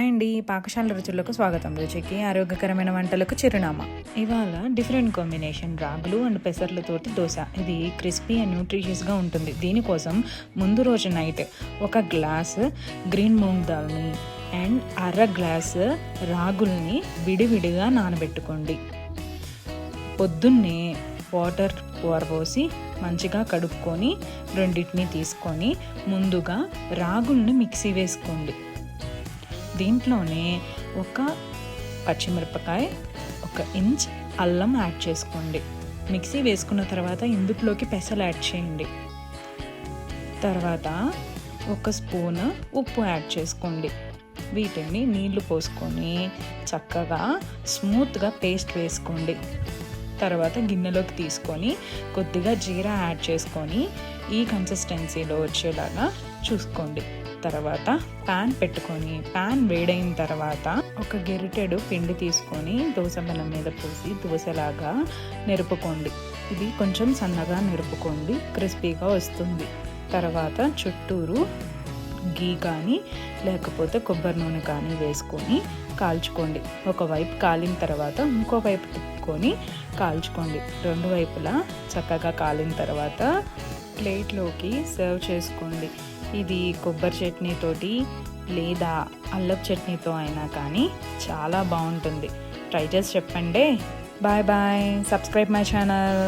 Hi అండి, పాకశాల రుచులకు స్వాగతం. రుచికి ఆరోగ్యకరమైన వంటలకు చిరునామా. ఇవాళ డిఫరెంట్ కాంబినేషన్ రాగులు అండ్ పెసర్లతోటి దోశ. ఇది క్రిస్పీ అండ్ న్యూట్రిషియస్గా ఉంటుంది. దీనికోసం ముందు రోజు నైట్ 1 గ్లాసు గ్రీన్ మూంగ్ దాల్ని అండ్ అర గ్లాసు రాగుల్ని విడివిడిగా నానబెట్టుకోండి. పొద్దున్నే వాటర్ పోసి మంచిగా కడుక్కొని రెండింటిని తీసుకొని ముందుగా రాగుల్ని మిక్సీ వేసుకోండి. దీంట్లోనే 1 పచ్చిమిరపకాయ, 1 ఇంచ్ అల్లం యాడ్ చేసుకోండి. మిక్సీ వేసుకున్న తర్వాత ఇందులోకి పెసలు యాడ్ చేయండి. తర్వాత 1 స్పూన్ ఉప్పు యాడ్ చేసుకోండి. వీటిని నీళ్లు పోసుకొని చక్కగా స్మూత్గా పేస్ట్ వేసుకోండి. తర్వాత గిన్నెలోకి తీసుకొని కొద్దిగా జీరా యాడ్ చేసుకొని ఈ కన్సిస్టెన్సీలో వచ్చేలాగా చూసుకోండి. తర్వాత ప్యాన్ పెట్టుకొని ప్యాన్ వేడైన తర్వాత 1 గెరిటెడు పిండి తీసుకొని దోశ పెనం మీద పోసి దోశలాగా నెరుపుకోండి. ఇది కొంచెం సన్నగా నెరుపుకోండి, క్రిస్పీగా వస్తుంది. తర్వాత చుట్టూరు గీ కానీ లేకపోతే కొబ్బరి నూనె కానీ వేసుకొని కాల్చుకోండి. ఒకవైపు కాలిన తర్వాత ఇంకో వైపు తిప్పుకొని కాల్చుకోండి. 2 వైపులా చక్కగా కాలిన తర్వాత ప్లేట్లోకి సర్వ్ చేసుకోండి. ఇది కొబ్బరి చట్నీతోటి లేదా అల్లపు చట్నీతో అయినా కానీ చాలా బాగుంటుంది. ట్రై చేసి చెప్పండి. Bye bye. Subscribe my channel.